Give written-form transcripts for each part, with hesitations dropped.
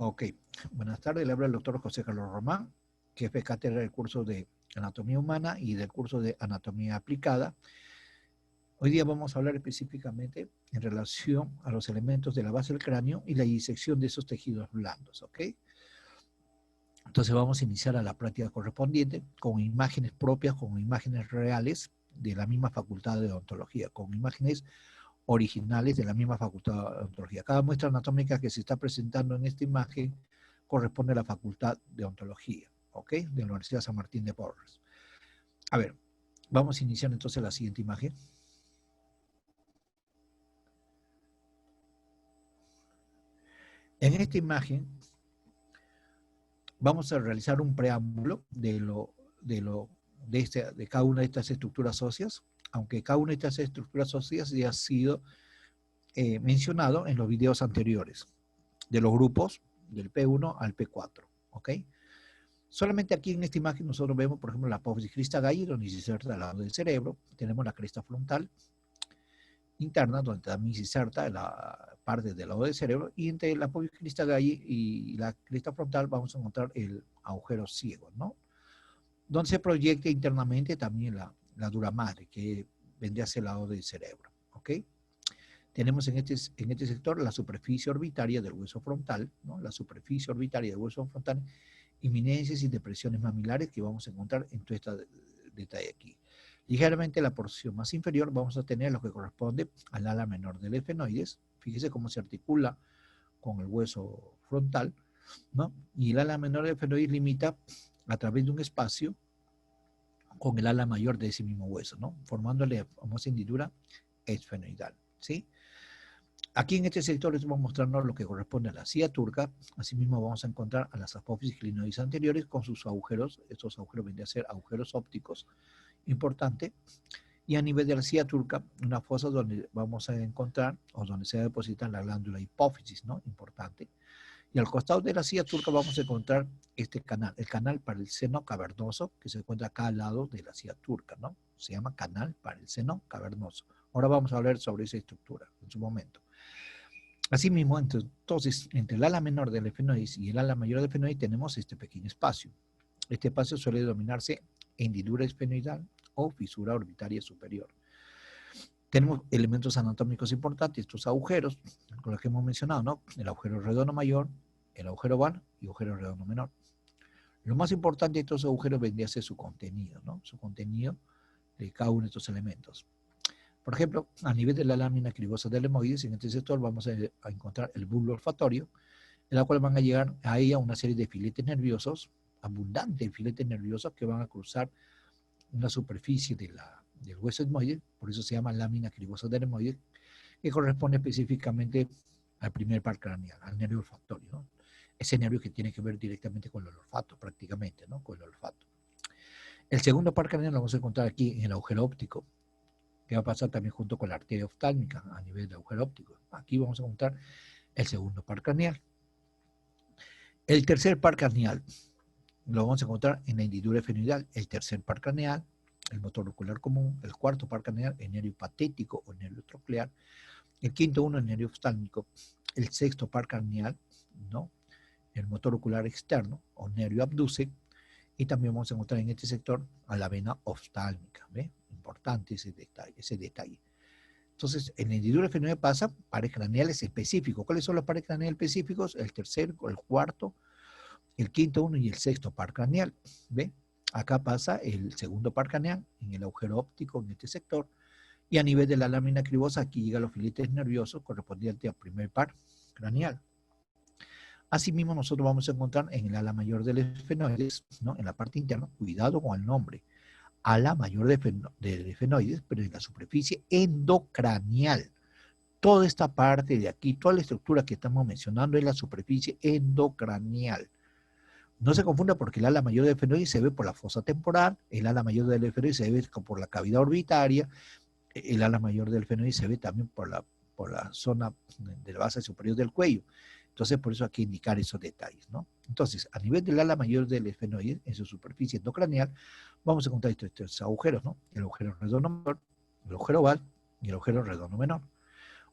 Ok, buenas tardes, le habla el doctor José Carlos Román, jefe de cátedra del curso de Anatomía Humana y del curso de Anatomía Aplicada. Hoy día vamos a hablar específicamente en relación a los elementos de la base del cráneo y la disección de esos tejidos blandos, ¿ok? Entonces vamos a iniciar a la práctica correspondiente con imágenes propias, con imágenes reales de la misma facultad de odontología, con imágenes originales de la misma facultad de odontología. Cada muestra anatómica que se está presentando en esta imagen corresponde a la facultad de odontología, ¿ok? De la Universidad San Martín de Porres. A ver, vamos a iniciar entonces la siguiente imagen. En esta imagen vamos a realizar un preámbulo de cada una de estas estructuras óseas, aunque cada una de estas estructuras óseas ya ha sido mencionado en los videos anteriores, de los grupos del P1 al P4, ¿ok? Solamente aquí en esta imagen nosotros vemos, por ejemplo, la apófisis crista galli, donde se inserta al lado del cerebro. Tenemos la cresta frontal interna, donde también se inserta la parte del lado del cerebro. Y entre la apófisis crista galli y la cresta frontal vamos a encontrar el agujero ciego, ¿no? Donde se proyecta internamente también la dura madre, que vendría hacia el lado del cerebro, ¿ok? Tenemos en este sector la superficie orbitaria del hueso frontal, ¿no? La superficie orbitaria del hueso frontal, inminencias y depresiones mamilares que vamos a encontrar en todo este detalle aquí. Ligeramente la porción más inferior vamos a tener lo que corresponde al ala menor del efenoides. Fíjese cómo se articula con el hueso frontal, ¿no? Y el ala menor del efenoides limita a través de un espacio con el ala mayor de ese mismo hueso, ¿no? Formándole la famosa hendidura esfenoidal, ¿sí? Aquí en este sector les vamos a mostrarnos lo que corresponde a la silla turca. Asimismo vamos a encontrar a las apófisis clinoides anteriores con sus agujeros. Estos agujeros vendrían a ser agujeros ópticos importantes. Y a nivel de la silla turca, una fosa donde vamos a encontrar, o donde se deposita la glándula hipófisis, ¿no? Importante. Y al costado de la silla turca vamos a encontrar este canal, el canal para el seno cavernoso, que se encuentra acá al lado de la silla turca, ¿no? Se llama canal para el seno cavernoso. Ahora vamos a hablar sobre esa estructura en su momento. Asimismo, entonces, entre el ala menor del efenoides y el ala mayor del efenoides tenemos este pequeño espacio. Este espacio suele denominarse hendidura esfenoidal o fisura orbitaria superior. Tenemos elementos anatómicos importantes, estos agujeros, con los que hemos mencionado, ¿no? El agujero redondo mayor, el agujero oval y el agujero redondo menor. Lo más importante de estos agujeros vendría a ser su contenido, ¿no? Su contenido de cada uno de estos elementos. Por ejemplo, a nivel de la lámina cribosa del lemoides, en este sector vamos a encontrar el bulbo olfatorio, en la cual van a llegar a ella una serie de filetes nerviosos, abundantes filetes nerviosos que van a cruzar una superficie del hueso etmoide, por eso se llama lámina cribosa del lemoides, que corresponde específicamente al primer par craneal, al nervio olfatorio, ¿no? Ese nervio que tiene que ver directamente con el olfato, prácticamente, ¿no? Con el olfato. El segundo par craneal lo vamos a encontrar aquí en el agujero óptico, que va a pasar también junto con la arteria oftálmica a nivel de agujero óptico. Aquí vamos a encontrar el segundo par craneal. El tercer par craneal lo vamos a encontrar en la hendidura efenoidal. El tercer par craneal, el motor ocular común. El cuarto par craneal, el nervio patético o nervio troclear. El quinto uno, el nervio oftálmico. El sexto par craneal, ¿no? El motor ocular externo o nervio abduce. Y también vamos a encontrar en este sector a la vena oftálmica. ¿Ve? Importante ese detalle. Entonces, en la hendidura efenoidal pasa pares craneales específicos. ¿Cuáles son los pares craneales específicos? El tercer, el cuarto, el quinto uno y el sexto par craneal. ¿Ve? Acá pasa el segundo par craneal en el agujero óptico en este sector. Y a nivel de la lámina cribosa, aquí llegan los filetes nerviosos correspondientes al primer par craneal. Asimismo, nosotros vamos a encontrar en el ala mayor del efenoides, ¿no? En la parte interna, cuidado con el nombre, ala mayor del efenoides, pero en la superficie endocranial. Toda esta parte de aquí, toda la estructura que estamos mencionando es la superficie endocranial. No se confunda porque el ala mayor del efenoides se ve por la fosa temporal, el ala mayor del efenoides se ve por la cavidad orbitaria, el ala mayor del efenoides se ve también por la zona de la base superior del cuello. Entonces, por eso hay que indicar esos detalles, ¿no? Entonces, a nivel del ala mayor del efenoide, en su superficie endocranial, vamos a encontrar estos agujeros, ¿no? El agujero redondo mayor, el agujero oval y el agujero redondo menor.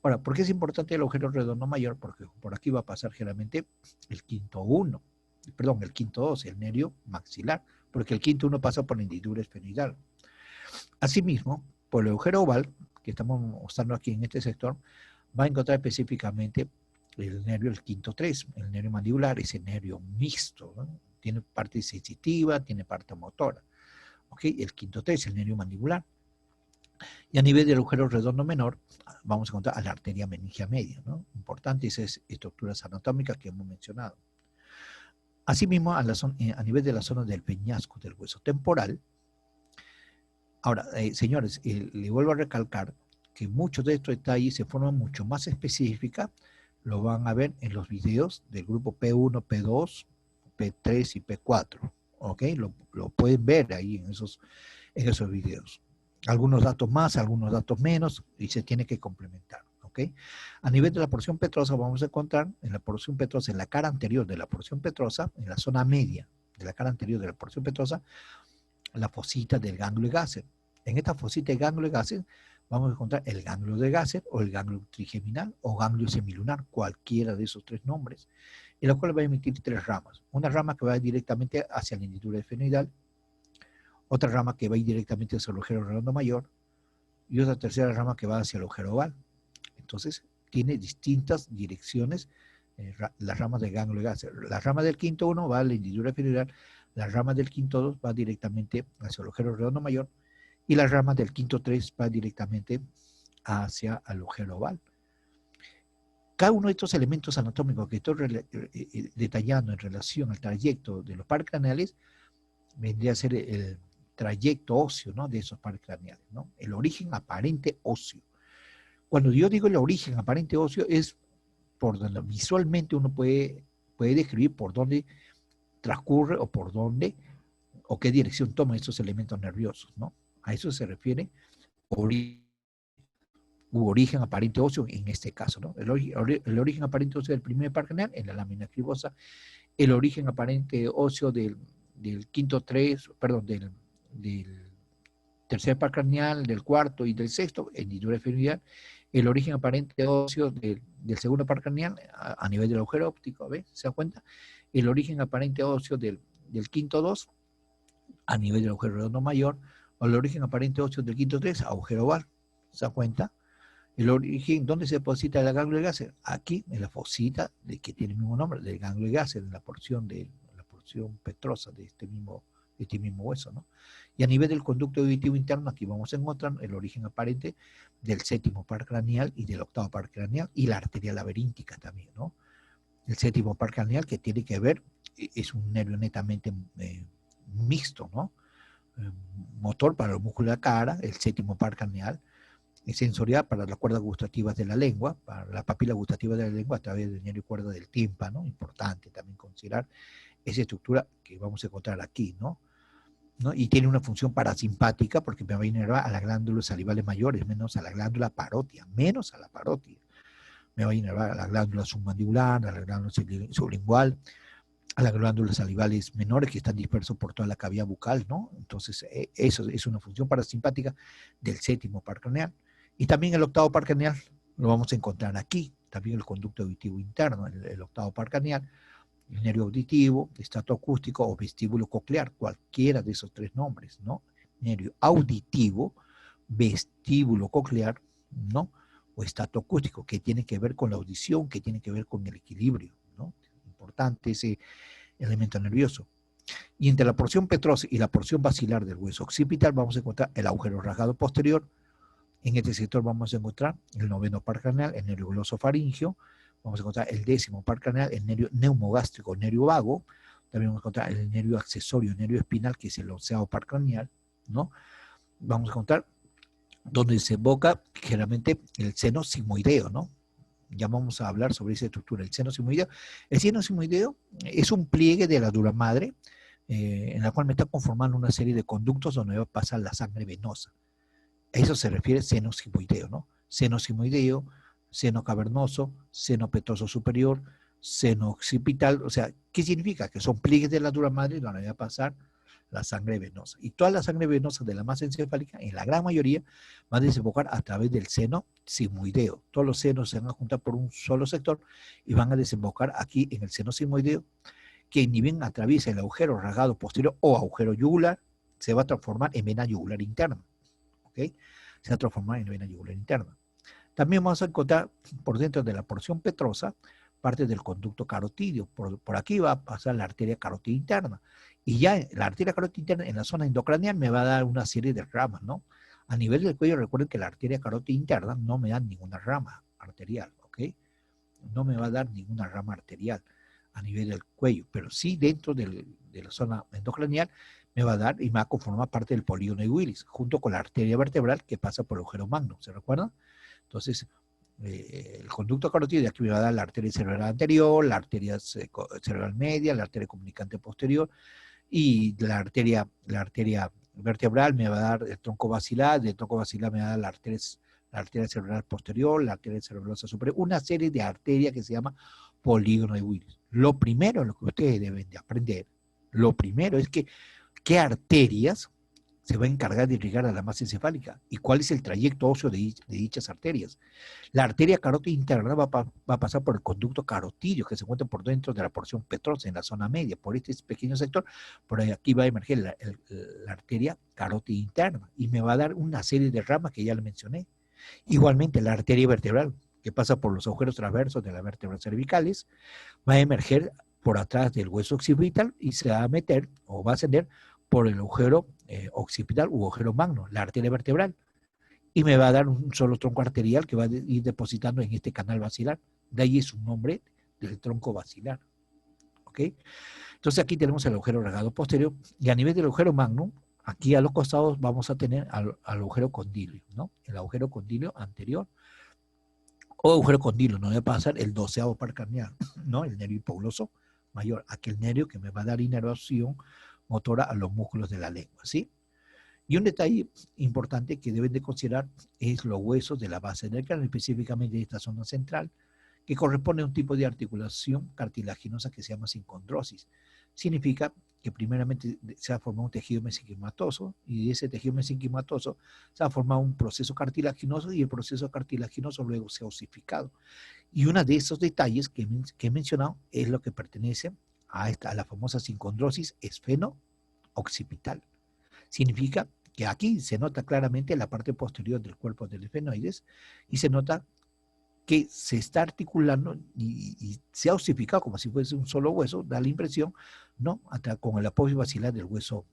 Ahora, ¿por qué es importante el agujero redondo mayor? Porque por aquí va a pasar generalmente el quinto 1, perdón, el quinto 2, el nervio maxilar, porque el quinto 1 pasa por la hendidura esfenoidal. Asimismo, por el agujero oval, que estamos mostrando aquí en este sector, va a encontrar específicamente el nervio del quinto 3, el nervio mandibular, ese nervio mixto, ¿no? Tiene parte sensitiva, tiene parte motora. ¿Ok? El quinto 3, el nervio mandibular. Y a nivel del agujero redondo menor, vamos a encontrar a la arteria meningia media, ¿no? Importante esas estructuras anatómicas que hemos mencionado. Asimismo, a nivel de la zona del peñasco del hueso temporal. Ahora, señores, le vuelvo a recalcar que muchos de estos detalles se forman mucho más específicas, lo van a ver en los videos del grupo P1, P2, P3 y P4, ¿ok? Lo pueden ver ahí en esos videos. Algunos datos más, algunos datos menos, y se tiene que complementar, ¿ok? A nivel de la porción petrosa vamos a encontrar en la porción petrosa, en la cara anterior de la porción petrosa, en la zona media de la cara anterior de la porción petrosa, la fosita del ganglio de Gasser. En esta fosita de ganglio de Gasser vamos a encontrar el ganglio de Gasser o el ganglio trigeminal o ganglio semilunar, cualquiera de esos tres nombres, en la cual va a emitir tres ramas. Una rama que va directamente hacia la hendidura esfenoidal, otra rama que va a ir directamente hacia el agujero redondo mayor y otra tercera rama que va hacia el agujero oval. Entonces, tiene distintas direcciones las ramas del ganglio de Gasser. La rama del quinto 1 va a la hendidura esfenoidal, la rama del quinto 2 va directamente hacia el agujero redondo mayor y la rama del quinto 3 va directamente hacia el agujero oval. Cada uno de estos elementos anatómicos que estoy detallando en relación al trayecto de los pares craneales vendría a ser el trayecto óseo, ¿no? De esos pares craneales, ¿no? El origen aparente óseo. Cuando yo digo el origen aparente óseo es por donde visualmente uno puede describir por dónde transcurre o por dónde o qué dirección toman estos elementos nerviosos, ¿no? A eso se refiere origen aparente óseo en este caso, ¿no? El origen aparente óseo del primer par craneal en la lámina cribosa, el origen aparente óseo del quinto 3, perdón, del tercer par craneal, del cuarto y del sexto, hendidura esfenoidal, el origen aparente óseo del segundo par craneal a nivel del agujero óptico, ¿ves? ¿Se dan cuenta? El origen aparente óseo del quinto 2 a nivel del agujero redondo mayor, o el origen aparente óseo del quinto 3 agujero oval. ¿Se dan cuenta? El origen, ¿dónde se deposita el ganglio de Gasser? Aquí, en la fosita de que tiene el mismo nombre, del ganglio de Gasser, en la porción petrosa de este mismo hueso, ¿no? Y a nivel del conducto auditivo interno, aquí vamos a encontrar el origen aparente del séptimo par craneal y del octavo par craneal y la arteria laberíntica también, ¿no? El séptimo par craneal que tiene que ver, es un nervio netamente mixto, ¿no? Motor para el músculo de la cara, el séptimo par craneal, sensorial para las cuerdas gustativas de la lengua, para la papila gustativa de la lengua a través del nervio cuerda del tímpano, importante también considerar esa estructura que vamos a encontrar aquí, ¿no? Y tiene una función parasimpática porque me va a inervar a las glándulas salivales mayores, menos a la glándula parótida, me va a inervar a la glándula submandibular, a la glándula sublingual, a las glándulas salivales menores que están dispersos por toda la cavidad bucal, ¿no? Entonces, eso es una función parasimpática del séptimo par craneal. Y también el octavo par craneal lo vamos a encontrar aquí, también el conducto auditivo interno, el octavo par craneal, el nervio auditivo, estato acústico o vestíbulo coclear, cualquiera de esos tres nombres, ¿no? Nervio auditivo, vestíbulo coclear, ¿no? O estato acústico, que tiene que ver con la audición, que tiene que ver con el equilibrio, ¿no? Importante ese elemento nervioso. Y entre la porción petrosa y la porción basilar del hueso occipital vamos a encontrar el agujero rasgado posterior. En este sector vamos a encontrar el noveno par craneal, el nervio glosofaringeo. Vamos a encontrar el décimo par craneal, el nervio neumogástrico, el nervio vago. También vamos a encontrar el nervio accesorio, el nervio espinal, que es el onceavo par craneal, ¿no? Vamos a encontrar donde desemboca generalmente el seno sigmoideo, ¿no? Ya vamos a hablar sobre esa estructura, el seno sigmoideo. El seno sigmoideo es un pliegue de la dura madre en la cual me está conformando una serie de conductos donde va a pasar la sangre venosa. A eso se refiere seno sigmoideo, ¿no? Seno sigmoideo, seno cavernoso, seno petroso superior, seno occipital. O sea, ¿qué significa? Que son pliegues de la dura madre donde va a pasar la sangre venosa. Y toda la sangre venosa de la masa encefálica, en la gran mayoría, va a desembocar a través del seno sigmoideo. Todos los senos se van a juntar por un solo sector y van a desembocar aquí en el seno sigmoideo, que ni bien atraviesa el agujero rasgado posterior o agujero yugular, se va a transformar en vena yugular interna. ¿Ok? Se va a transformar en vena yugular interna. También vamos a encontrar por dentro de la porción petrosa parte del conducto carotídeo. Por aquí va a pasar la arteria carótida interna. Y ya la arteria carótida interna en la zona endocraneal me va a dar una serie de ramas, ¿no? A nivel del cuello, recuerden que la arteria carótida interna no me da ninguna rama arterial, ¿ok? No me va a dar ninguna rama arterial a nivel del cuello, pero sí dentro de la zona endocraneal me va a dar y me va a conformar parte del polígono de Willis, junto con la arteria vertebral que pasa por el agujero magno, ¿se recuerdan? Entonces, el conducto carotídeo aquí me va a dar la arteria cerebral anterior, la arteria cerebral media, la arteria comunicante posterior, y la arteria vertebral me va a dar el tronco basilar, del tronco basilar me va a dar la arteria cerebral posterior, la arteria cerebrosa superior, una serie de arterias que se llama polígono de Willis. Lo primero, lo que ustedes deben de aprender, lo primero es que qué arterias se va a encargar de irrigar a la masa encefálica y cuál es el trayecto óseo de dichas arterias. La arteria carótida interna va a pasar por el conducto carotídeo que se encuentra por dentro de la porción petrosa en la zona media, por este pequeño sector, por aquí va a emerger la arteria carótida interna y me va a dar una serie de ramas que ya le mencioné. Igualmente la arteria vertebral que pasa por los agujeros transversos de las vértebras cervicales va a emerger por atrás del hueso occipital y se va a meter o va a ascender por el agujero occipital u agujero magno, la arteria vertebral, y me va a dar un solo tronco arterial que va a ir depositando en este canal basilar. De ahí es su nombre del tronco basilar. ¿Ok? Entonces aquí tenemos el agujero rasgado posterior y a nivel del agujero magno, aquí a los costados vamos a tener al agujero condilio, ¿no? El agujero condilio anterior o agujero condilio, no debe pasar el 12º par craneal, ¿no? El nervio hipogloso mayor, aquel nervio que me va a dar inervación motora a los músculos de la lengua, ¿sí? Y un detalle importante que deben de considerar es los huesos de la base del cráneo, específicamente de esta zona central, que corresponde a un tipo de articulación cartilaginosa que se llama sincondrosis. Significa que primeramente se ha formado un tejido mesenquimatoso y de ese tejido mesenquimatoso se ha formado un proceso cartilaginoso y el proceso cartilaginoso luego se ha osificado. Y uno de esos detalles que he mencionado es lo que pertenece a la famosa sincondrosis esfeno-occipital. Significa que aquí se nota claramente la parte posterior del cuerpo del esfenoides y se nota que se está articulando y se ha osificado como si fuese un solo hueso, da la impresión, ¿no? Hasta con el apoyo basilar del hueso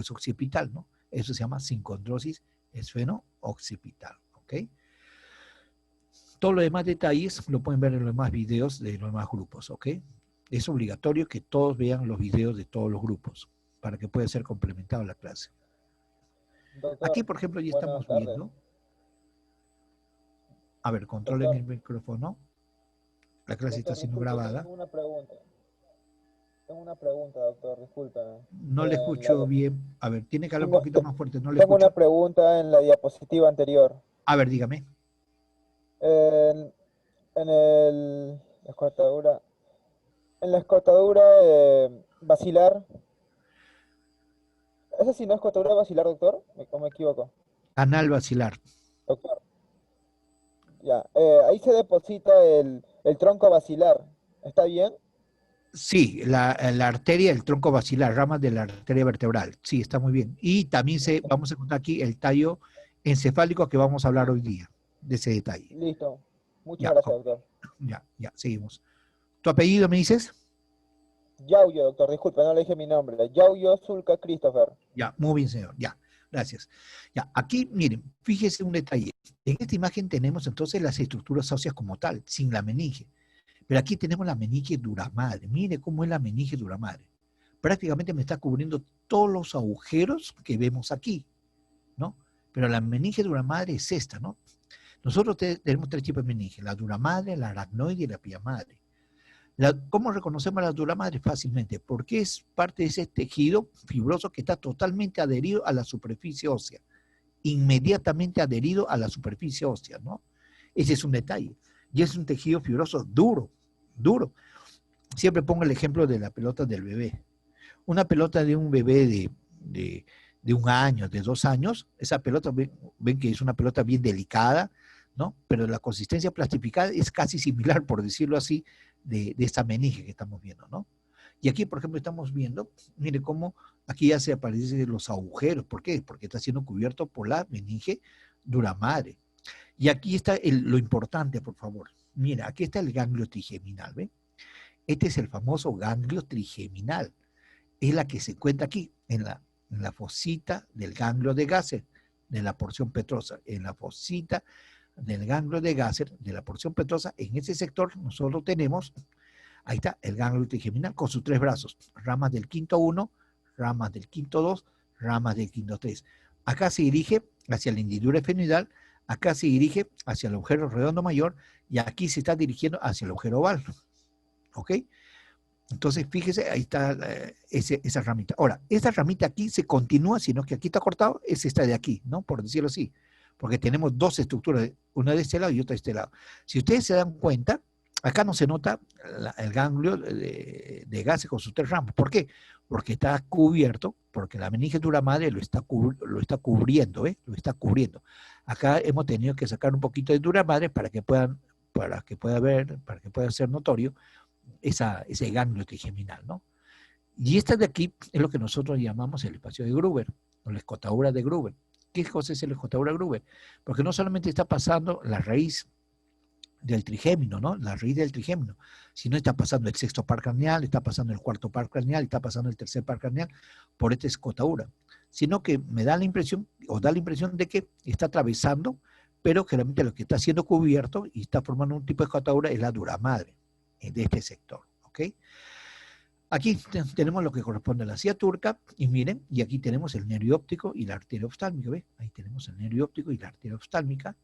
occipital, ¿no? Eso se llama sincondrosis esfeno-occipital, ¿ok? Todos los demás detalles lo pueden ver en los demás videos de los demás grupos, ¿ok? Es obligatorio que todos vean los videos de todos los grupos para que pueda ser complementado la clase. Doctor, aquí, por ejemplo, ya estamos viendo. A ver, controlen el micrófono. La clase está siendo grabada. Tengo una pregunta, doctor, discúlpeme. No le escucho bien. A ver, tiene que hablar un poquito más fuerte. No le Tengo escucho. una pregunta en la diapositiva anterior. A ver, dígame. En la escotadura basilar. ¿Esa sí no es escotadura basilar, doctor? ¿O me equivoco? Canal basilar. Doctor. Ya, ahí se deposita el tronco basilar. ¿Está bien? Sí, la arteria, el tronco basilar, ramas de la arteria vertebral. Sí, está muy bien. Y también vamos a encontrar aquí el tallo encefálico que vamos a hablar hoy día, de ese detalle. Listo. Muchas Ya, gracias, doctor. Ya, seguimos. ¿Tu apellido me dices? Yauyo, doctor, disculpe, no le dije mi nombre. Yauyo Zulka Christopher. Ya, muy bien, señor. Ya, gracias. Ya, aquí, miren, fíjese un detalle. En esta imagen tenemos entonces las estructuras óseas como tal, sin la meninge. Pero aquí tenemos la meninge duramadre. Mire cómo es la meninge duramadre. Prácticamente me está cubriendo todos los agujeros que vemos aquí, ¿no? Pero la meninge duramadre es esta, ¿no? Nosotros tenemos tres tipos de meninge, la duramadre, la aracnoide y la piamadre. ¿Cómo reconocemos la duramadre? Fácilmente, porque es parte de ese tejido fibroso que está totalmente adherido a la superficie ósea, inmediatamente adherido a la superficie ósea, ¿no? Ese es un detalle. Y es un tejido fibroso duro, duro. Siempre pongo el ejemplo de la pelota del bebé. una pelota de un bebé de 1 año, de 2 años, esa pelota, ven que es una pelota bien delicada, ¿no? Pero la consistencia plastificada es casi similar, por decirlo así, de esta meninge que estamos viendo, ¿no? Y aquí, por ejemplo, estamos viendo, mire cómo aquí ya se aparecen los agujeros. ¿Por qué? Porque está siendo cubierto por la meninge duramadre. Y aquí está lo importante, por favor. Mira, aquí está el ganglio trigeminal, ¿ven? Este es el famoso ganglio trigeminal. Es la que se encuentra aquí, en la fosita del ganglio de Gasser, de la porción petrosa. En la fosita del ganglio de Gasser, de la porción petrosa, en ese sector nosotros tenemos, ahí está, el ganglio trigeminal con sus 3 brazos, ramas del quinto 1, ramas del quinto 2, ramas del quinto 3. Acá se dirige hacia la hendidura esfenoidal, acá se dirige hacia el agujero redondo mayor y aquí se está dirigiendo hacia el agujero oval. ¿Ok? Entonces, fíjese, ahí está esa ramita. Ahora, esa ramita aquí se continúa, sino que aquí está cortado, es esta de aquí, ¿no? Por decirlo así. Porque tenemos dos estructuras, una de este lado y otra de este lado. Si ustedes se dan cuenta, acá no se nota el ganglio de gases con sus 3 ramas. ¿Por qué? Porque está cubierto, porque la meninge duramadre lo está cubriendo, ¿eh? Lo está cubriendo. Acá hemos tenido que sacar un poquito de duramadre para que pueda ser notorio ese ganglio trigeminal, ¿no? Y esta de aquí es lo que nosotros llamamos el espacio de Gruber, o la escotadura de Gruber. ¿Qué cosa es la escotadura de Gruber? Porque no solamente está pasando la raíz del trigémino, ¿no? La raíz del trigémino, sino está pasando el sexto par craneal, está pasando el cuarto par craneal, está pasando el tercer par craneal por esta escotadura. Sino que me da la impresión, o da la impresión de que está atravesando, pero generalmente lo que está siendo cubierto y está formando un tipo de escotadura es la duramadre de este sector, ¿ok? Aquí tenemos lo que corresponde a la silla turca, y miren, y aquí tenemos el nervio óptico y la arteria oftálmica, ¿ves? Ahí tenemos el nervio óptico y la arteria oftálmica.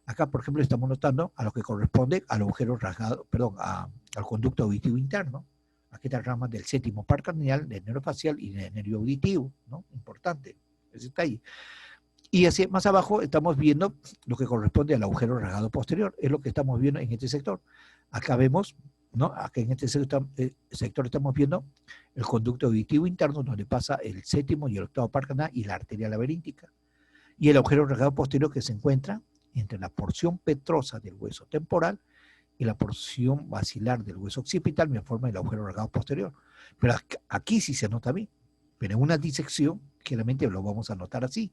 Acá, por ejemplo, estamos notando a lo que corresponde al agujero rasgado, perdón, al conducto auditivo interno. Aquí está ramas del séptimo par craneal, del nervio facial y del nervio auditivo, ¿no? Importante ese detalle. Y así más abajo estamos viendo lo que corresponde al agujero rasgado posterior, es lo que estamos viendo en este sector. Acá vemos, ¿no? Acá en este sector estamos viendo el conducto auditivo interno donde pasa el séptimo y el octavo par craneal y la arteria laberíntica. Y el agujero rasgado posterior que se encuentra entre la porción petrosa del hueso temporal y la porción basilar del hueso occipital me forma el agujero rasgado posterior. Pero aquí sí se nota bien, pero en una disección claramente lo vamos a notar así.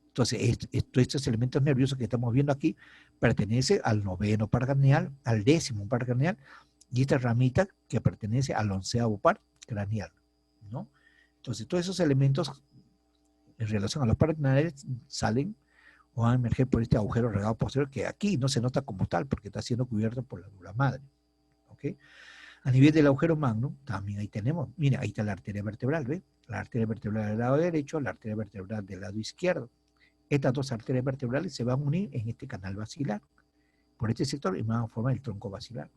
Entonces, estos elementos nerviosos que estamos viendo aquí pertenecen al noveno par craneal, al 10º par craneal, y esta ramita que pertenece al 11º par craneal, ¿no? Entonces, todos esos elementos en relación a los par craneales salen o van a emerger por este agujero regado posterior que aquí no se nota como tal porque está siendo cubierto por la dura madre, ¿ok? A nivel del agujero magno, también ahí tenemos, mira, ahí está la arteria vertebral, ¿ve? La arteria vertebral del lado derecho, la arteria vertebral del lado izquierdo. Estas dos arterias vertebrales se van a unir en este canal basilar, por este sector, y van a formar el tronco basilar.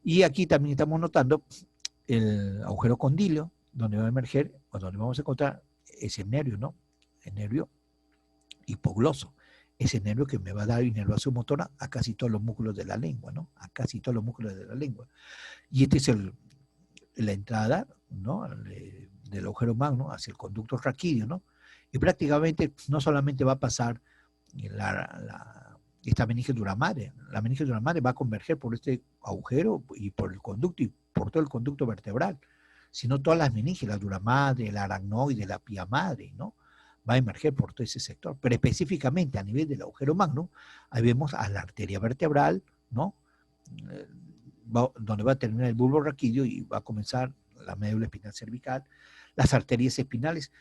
Y aquí también estamos notando el agujero condilio, donde va a emerger, o donde vamos a encontrar ese nervio, ¿no? El nervio hipogloso, ese nervio que me va a dar inervación motora a casi todos los músculos de la lengua, ¿no? A casi todos los músculos de la lengua. Y este es la entrada, ¿no? Del agujero magno hacia el conducto raquídeo, ¿no? Y prácticamente no solamente va a pasar esta meninge duramadre, la meninge duramadre va a converger por este agujero y por el conducto y por todo el conducto vertebral, sino todas las meninges, la duramadre, la aracnoide, la pia madre, ¿no? Va a emerger por todo ese sector. Pero específicamente a nivel del agujero magno, ahí vemos a la arteria vertebral, ¿no? Donde va a terminar el bulbo raquídeo y va a comenzar la médula espinal cervical, las arterias espinales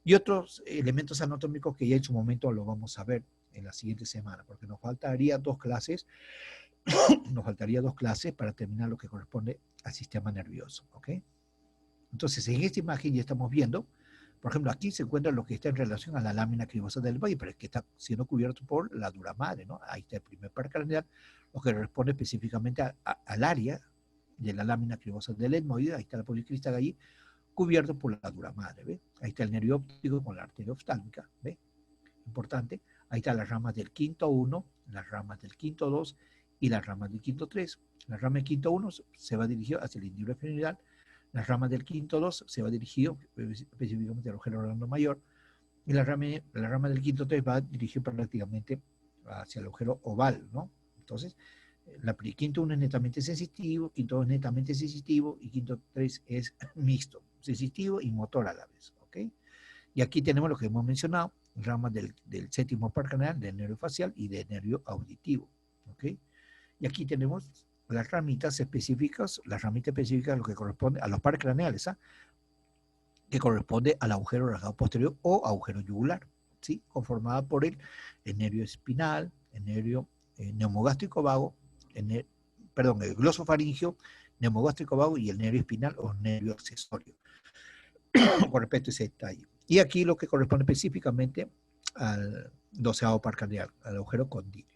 y otros elementos anatómicos que ya en su momento lo vamos a ver en la siguiente semana, porque nos faltaría 2 clases, para terminar lo que corresponde al sistema nervioso, ¿ok? Entonces, en esta imagen ya estamos viendo, por ejemplo, aquí se encuentra lo que está en relación a la lámina cribosa del valle, pero es que está siendo cubierto por la dura madre, ¿no? Ahí está el primer par craneal, lo que responde específicamente al área de la lámina cribosa del etmoide, ahí está la policristal allí, cubierto por la dura madre, ¿ve? Ahí está el nervio óptico con la arteria oftálmica, ¿ve? Importante. Ahí están las ramas del quinto 1, las ramas del quinto 2 y las ramas del quinto 3. La rama del quinto 1 se va dirigido hacia el hendidura esfenoidal, Las ramas del quinto 2 se va dirigido específicamente al agujero redondo mayor, y la rama del quinto 3 va dirigido prácticamente hacia el agujero oval, ¿no? Entonces, quinto 1 es netamente sensitivo, quinto 2 es netamente sensitivo, y quinto 3 es mixto, sensitivo y motor a la vez, ¿ok? Y aquí tenemos lo que hemos mencionado, ramas del séptimo par craneal, del nervio facial y del nervio auditivo, ¿ok? Y aquí tenemos las ramitas específicas lo que corresponde a los pares craneales, ¿ah? Que corresponde al agujero rasgado posterior o agujero yugular, ¿sí? Conformada por el nervio espinal, el nervio neumogástrico vago, el glosofaringio, neumogástrico vago y el nervio espinal o nervio accesorio, con respecto a ese detalle. Y aquí lo que corresponde específicamente al 12º par craneal, al agujero condilo.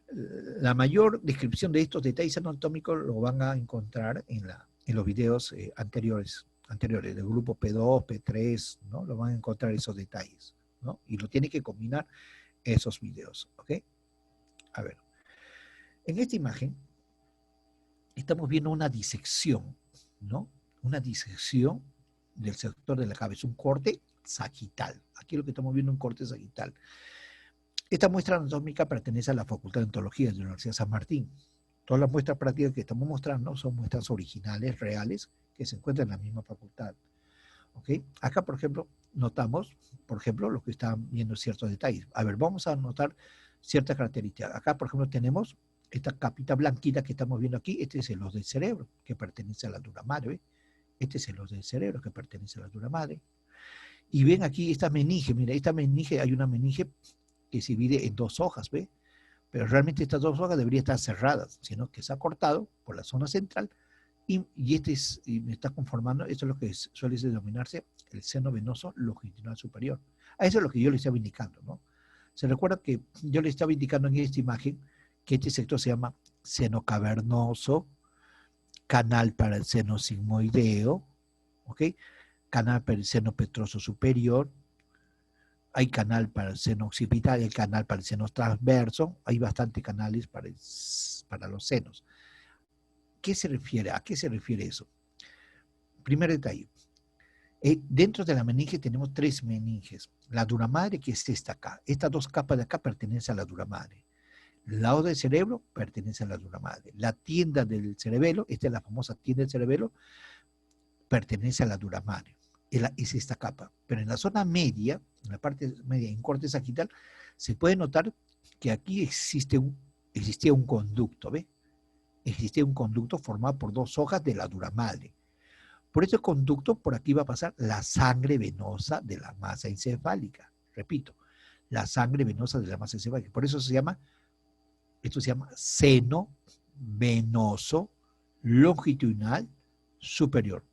La mayor descripción de estos detalles anatómicos lo van a encontrar en los videos anteriores del grupo P2, P3, ¿no? Lo van a encontrar esos detalles, ¿no? Y lo tiene que combinar esos videos, ¿ok? A ver, en esta imagen estamos viendo una disección, ¿no? Una disección del sector de la cabeza, un corte sagital. Aquí lo que estamos viendo es un corte sagital. Esta muestra anatómica pertenece a la Facultad de Odontología de la Universidad de San Martín. Todas las muestras prácticas que estamos mostrando son muestras originales, reales, que se encuentran en la misma facultad. ¿Okay? Acá, por ejemplo, notamos, lo que están viendo ciertos detalles. A ver, vamos a notar ciertas características. Acá, por ejemplo, tenemos esta capita blanquita que estamos viendo aquí. Este es el os del cerebro, que pertenece a la dura madre. ¿Ve? Este es el os del cerebro, que pertenece a la dura madre. Y ven aquí esta meninge. Mira, esta meninge, hay una meninge que se divide en dos hojas, ¿ve? Pero realmente estas dos hojas deberían estar cerradas, sino que se ha cortado por la zona central y me está conformando, esto es lo que suele denominarse el seno venoso longitudinal superior. A eso es lo que yo le estaba indicando, ¿no? Se recuerda que yo le estaba indicando en esta imagen que este sector se llama seno cavernoso, canal para el seno sigmoideo, ¿ok? Canal para el seno petroso superior, hay canal para el seno occipital, el canal para el seno transverso, hay bastantes canales para los senos. ¿Qué se refiere? ¿A qué se refiere eso? Primer detalle. Dentro de la meninge tenemos tres meninges. La dura madre, que es esta acá. Estas dos capas de acá pertenecen a la dura madre. El lado del cerebro pertenece a la dura madre. La tienda del cerebelo, esta es la famosa tienda del cerebelo, pertenece a la dura madre. Es esta capa. Pero en la zona media, en la parte media, en corte sagital, se puede notar que aquí existía un conducto, ¿ve? Existía un conducto formado por dos hojas de la dura madre. Por este conducto, por aquí va a pasar la sangre venosa de la masa encefálica. Repito, la sangre venosa de la masa encefálica. Por eso esto se llama seno venoso longitudinal superior.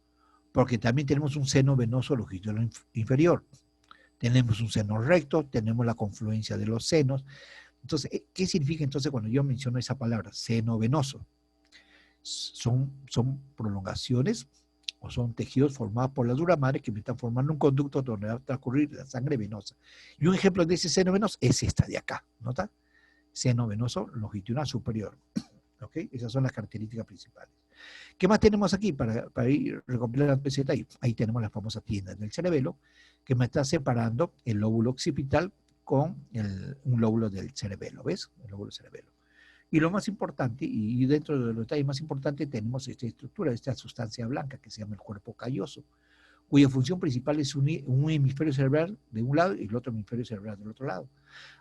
Porque también tenemos un seno venoso longitudinal inferior. Tenemos un seno recto, tenemos la confluencia de los senos. Entonces, ¿qué significa entonces cuando yo menciono esa palabra, seno venoso? Son prolongaciones o son tejidos formados por la dura madre que me están formando un conducto donde va a transcurrir la sangre venosa. Y un ejemplo de ese seno venoso es esta de acá, ¿nota? Seno venoso longitudinal superior. ¿Ok? Esas son las características principales. ¿Qué más tenemos aquí para ir recopilando ese detalle? Ahí tenemos las famosas tiendas del cerebelo que me está separando el lóbulo occipital con un lóbulo del cerebelo, ¿ves? El lóbulo del cerebelo. Y lo más importante, y dentro de los detalles más importantes, tenemos esta estructura, esta sustancia blanca que se llama el cuerpo calloso, cuya función principal es unir un hemisferio cerebral de un lado y el otro hemisferio cerebral del otro lado.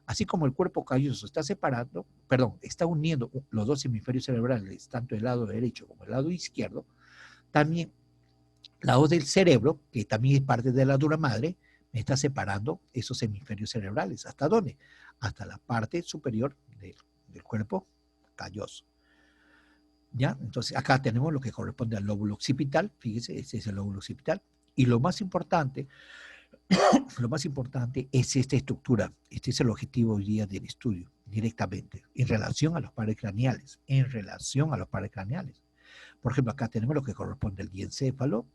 Así como el cuerpo calloso está uniendo los dos hemisferios cerebrales, tanto el lado derecho como el lado izquierdo, también la hoz del cerebro, que también es parte de la dura madre, me está separando esos hemisferios cerebrales. ¿Hasta dónde? Hasta la parte superior del cuerpo calloso. ¿Ya? Entonces acá tenemos lo que corresponde al lóbulo occipital, fíjese, este es el lóbulo occipital, y lo más importante es esta estructura. Este es el objetivo hoy día del estudio, directamente, en relación a los pares craneales, Por ejemplo, acá tenemos lo que corresponde al diencéfalo,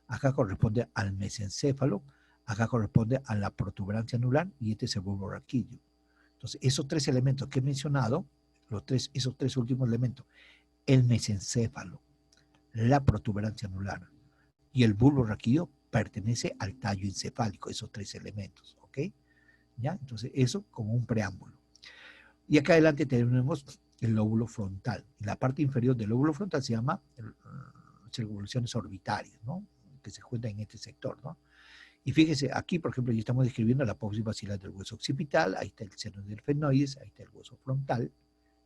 acá corresponde al mesencéfalo, acá corresponde a la protuberancia anular y este es el bulbo raquídeo. Entonces, esos tres elementos que he mencionado, esos tres últimos elementos, el mesencéfalo, la protuberancia anular, y el bulbo raquídeo pertenece al tallo encefálico, esos tres elementos, ¿ok? ¿Ya? Entonces, eso como un preámbulo. Y acá adelante tenemos el lóbulo frontal. En la parte inferior del lóbulo frontal se llama circunvoluciones orbitarias, ¿no? Que se encuentran en este sector, ¿no? Y fíjese, aquí, por ejemplo, ya estamos describiendo la apófisis basilar del hueso occipital, ahí está el seno del fenoides, ahí está el hueso frontal,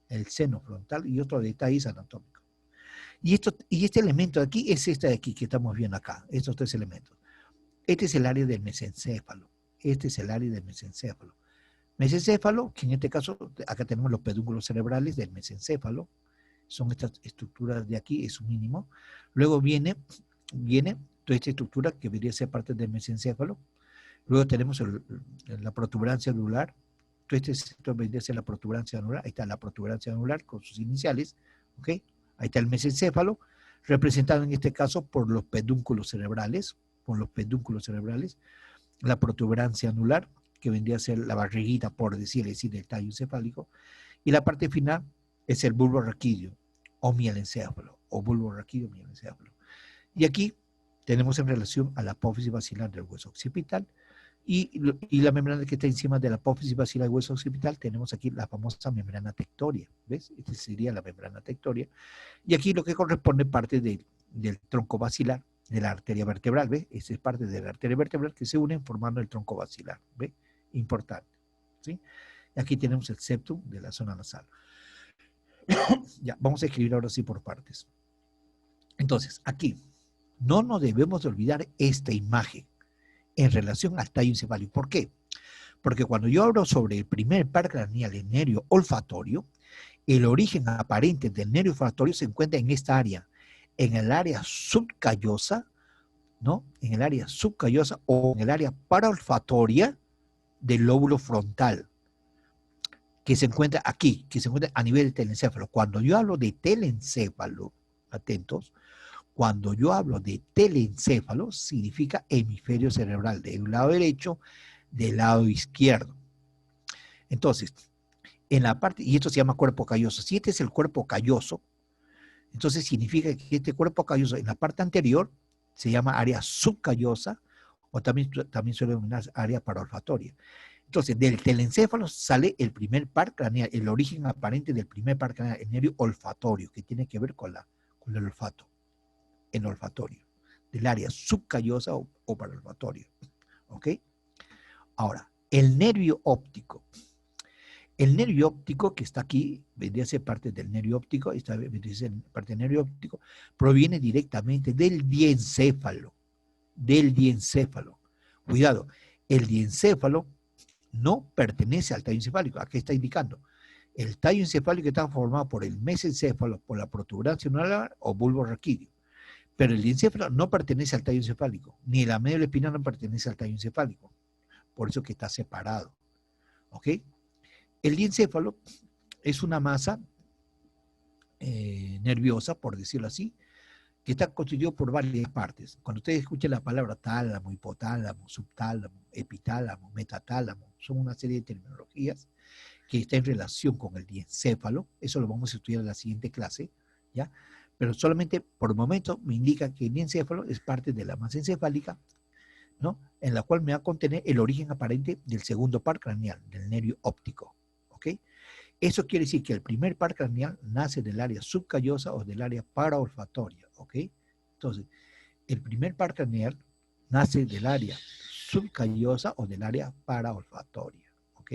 el seno frontal y otros detalles anatómicos. Y este elemento de aquí es este de aquí que estamos viendo acá, estos tres elementos. Este es el área del mesencéfalo. Este es el área del mesencéfalo. Mesencéfalo, que en este caso, acá tenemos los pedúnculos cerebrales del mesencéfalo. Son estas estructuras de aquí, es un mínimo. Luego viene toda esta estructura que debería ser parte del mesencéfalo. Luego tenemos la protuberancia anular. Todo este sector vendría a ser la protuberancia anular. Ahí está la protuberancia anular con sus iniciales. ¿Ok? Ahí está el mesencéfalo, representado en este caso por los pedúnculos cerebrales. La protuberancia anular, que vendría a ser la barriguita, por decirlo así, del tallo encefálico. Y la parte final es el bulbo raquídeo o mielencéfalo, o bulbo raquídeo mielencéfalo. Y aquí tenemos en relación a la apófisis basilar del hueso occipital y la membrana que está encima de la apófisis basilar del hueso occipital, tenemos aquí la famosa membrana tectoria, ¿ves? Esta sería la membrana tectoria. Y aquí lo que corresponde parte del tronco basilar, de la arteria vertebral, ¿ves? Esta es parte de la arteria vertebral que se unen formando el tronco basilar, ¿ves? Importante, ¿sí? Aquí tenemos el septum de la zona nasal. Ya, vamos a escribir ahora sí por partes. Entonces, aquí, no nos debemos de olvidar esta imagen en relación al tallo encefálico. ¿Por qué? Porque cuando yo hablo sobre el primer par craneal, el nervio olfatorio, el origen aparente del nervio olfatorio se encuentra en esta área, en el área subcallosa, ¿no? En el área subcallosa o en el área paraolfatoria del lóbulo frontal, que se encuentra aquí, que se encuentra a nivel del telencéfalo. Cuando yo hablo de telencéfalo, atentos, cuando yo hablo de telencéfalo, significa hemisferio cerebral, del lado derecho, del lado izquierdo. Entonces, en la parte, y esto se llama cuerpo calloso, si este es el cuerpo calloso, entonces significa que este cuerpo calloso en la parte anterior se llama área subcallosa, o también suele denominarse área paraolfatoria. Entonces, del telencéfalo sale el primer par craneal, el origen aparente del primer par craneal, el nervio olfatorio, que tiene que ver con el olfato, en olfatorio, del área subcallosa o paraolfatoria. ¿Ok? Ahora, el nervio óptico. El nervio óptico que está aquí, vendría a ser parte del nervio óptico, esta vendría a ser parte del nervio óptico, proviene directamente del diencéfalo. Cuidado, el diencéfalo no pertenece al tallo encefálico. Aquí está indicando. El tallo encefálico está formado por el mesencéfalo, por la protuberancia anular o bulbo raquídeo. Pero el diencéfalo no pertenece al tallo encefálico, ni la médula espinal no pertenece al tallo encefálico. Por eso que está separado. ¿Ok? El diencéfalo es una masa nerviosa, por decirlo así, que está constituido por varias partes. Cuando ustedes escuchen la palabra tálamo, hipotálamo, subtálamo, epitálamo, metatálamo, son una serie de terminologías que está en relación con el diencéfalo. Eso lo vamos a estudiar en la siguiente clase, ¿ya? Pero solamente por el momento me indica que el diencéfalo es parte de la masa encefálica, ¿no? En la cual me va a contener el origen aparente del segundo par craneal, del nervio óptico, ¿ok? Eso quiere decir que el primer par craneal nace del área subcallosa o del área paraolfatoria, ¿ok? Entonces, el primer par craneal nace del área subcallosa o del área paraolfatoria, ¿ok?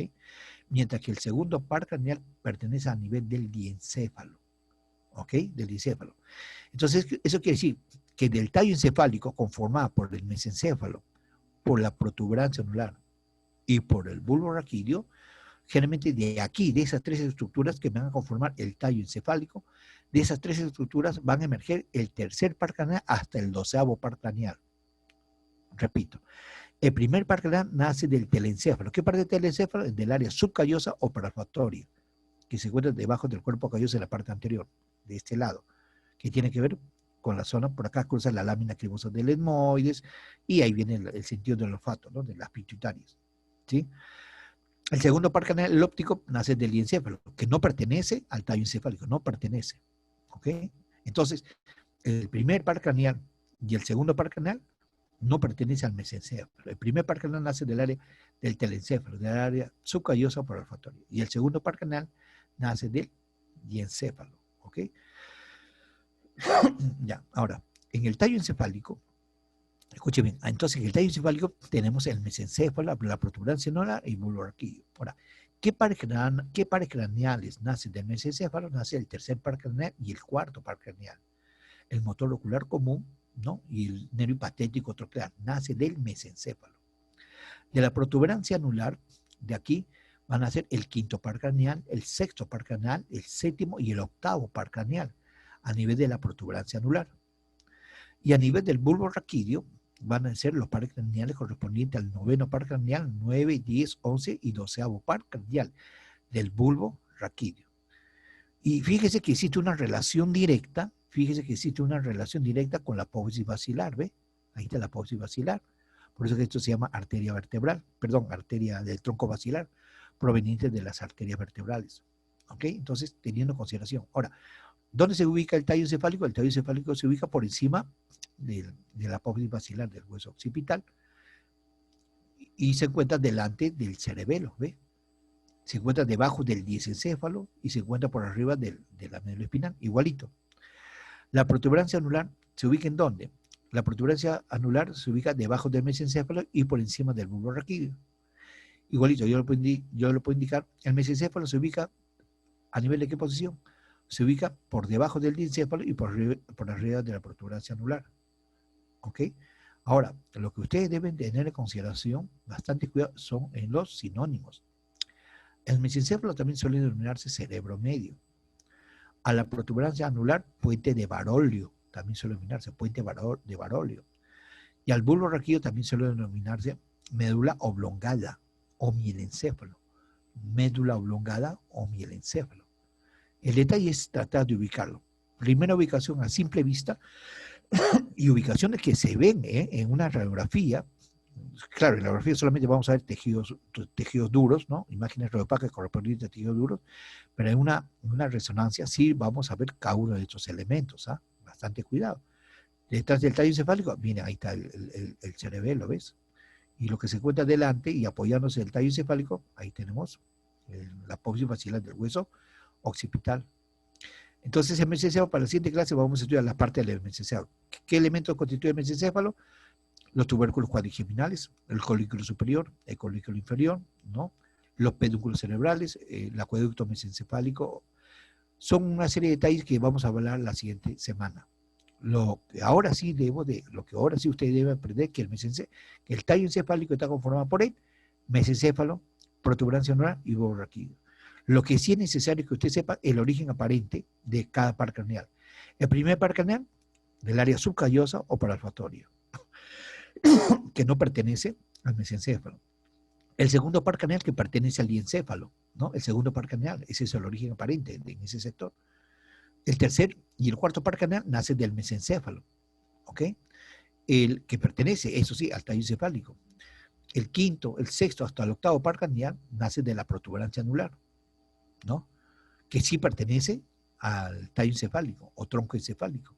Mientras que el segundo par craneal pertenece a nivel del diencéfalo, ¿ok? Del diencéfalo. Entonces, eso quiere decir que del tallo encefálico conformado por el mesencéfalo, por la protuberancia anular y por el bulbo raquídeo, generalmente de aquí, de esas tres estructuras que van a conformar el tallo encefálico, de esas tres estructuras van a emerger el tercer par craneal hasta el 12º par craneal. Repito, el primer par craneal nace del telencéfalo. ¿Qué parte del telencéfalo? Del área subcallosa o paraolfatoria, que se encuentra debajo del cuerpo calloso en la parte anterior, de este lado, que tiene que ver con la zona, por acá cruza la lámina cribosa del etmoides, y ahí viene el sentido del olfato, ¿no? De las pituitarias, ¿sí? El segundo par craneal, el óptico, nace del diencéfalo, que no pertenece al tallo encefálico, no pertenece. ¿Ok? Entonces, el primer par craneal y el segundo par craneal no pertenece al mesencéfalo. El primer par craneal nace del área del telencéfalo, del área subcallosa por olfatorio. Y el segundo par craneal nace del diencéfalo. ¿Ok? Ya, ahora, en el tallo encefálico, escuche bien, entonces en el tallo encefálico tenemos el mesencéfalo, la protuberancia anular y bulbo raquídeo. Ahora, ¿qué pares craneales nacen del mesencéfalo? Nace el tercer par craneal y el cuarto par craneal. El motor ocular común, ¿no? Y el nervio hipatético troclear nace del mesencéfalo. De la protuberancia anular, de aquí van a ser el quinto par craneal, el sexto par craneal, el séptimo y el octavo par craneal, a nivel de la protuberancia anular. Y a nivel del bulbo raquídeo, van a ser los pares craneales correspondientes al noveno par craneal, 9, 10, 11 y 12avo par craneal del bulbo raquídeo. Y fíjese que existe una relación directa, con la apófisis basilar, ¿ve? Ahí está la apófisis basilar. Por eso que esto se llama arteria vertebral, perdón, arteria del tronco basilar, proveniente de las arterias vertebrales. ¿Ok? Entonces, teniendo en consideración. Ahora, ¿dónde se ubica el tallo encefálico? El tallo encefálico se ubica por encima de la apófisis basilar del hueso occipital y se encuentra delante del cerebelo, ¿ve? Se encuentra debajo del diencéfalo y se encuentra por arriba de la médula espinal, igualito. La protuberancia anular se ubica ¿en dónde? La protuberancia anular se ubica debajo del mesencéfalo y por encima del bulbo raquídeo. Igualito, yo lo puedo indicar. El mesencéfalo se ubica ¿a nivel de qué posición? Se ubica por debajo del diencéfalo y por arriba de la protuberancia anular. ¿Ok? Ahora, lo que ustedes deben tener en consideración, bastante cuidado, son en los sinónimos. El mesencéfalo también suele denominarse cerebro medio. A la protuberancia anular, puente de Barolio, también suele denominarse puente de Barolio. Y al bulbo raquídeo también suele denominarse médula oblongada o mielencéfalo. Médula oblongada o mielencéfalo. El detalle es tratar de ubicarlo. Primera ubicación a simple vista y ubicaciones que se ven en una radiografía. Claro, en la radiografía solamente vamos a ver tejidos duros, ¿no? Imágenes radiopacas correspondientes a tejidos duros, pero en una resonancia sí vamos a ver cada uno de estos elementos, ¿ah? Bastante cuidado. Detrás del tallo encefálico, mira, ahí está el cerebelo, ¿ves? Y lo que se encuentra delante y apoyándose del tallo encefálico, ahí tenemos la apófisis basilar del hueso occipital. Entonces, el mesencéfalo, para la siguiente clase vamos a estudiar la parte del mesencéfalo. ¿Qué elementos constituye el mesencéfalo? Los tubérculos cuadrigeminales, el colículo superior, el colículo inferior, ¿no? Los pedúnculos cerebrales, el acueducto mesencefálico. Son una serie de detalles que vamos a hablar la siguiente semana. Lo que ahora sí ustedes deben aprender que el tallo encefálico está conformado por el mesencéfalo, protuberancia anular y bulbo raquídeo. Lo que sí es necesario que usted sepa el origen aparente de cada par craneal. El primer par craneal del área subcallosa o paralfatorio, que no pertenece al mesencéfalo. El segundo par craneal que pertenece al diencéfalo, ¿no? El segundo par craneal, ese es el origen aparente en ese sector. El tercer y el cuarto par craneal nace del mesencéfalo, ¿ok? El que pertenece, eso sí, al tallo encefálico. El quinto, el sexto hasta el octavo par craneal nace de la protuberancia anular, ¿no? Que sí pertenece al tallo encefálico o tronco encefálico.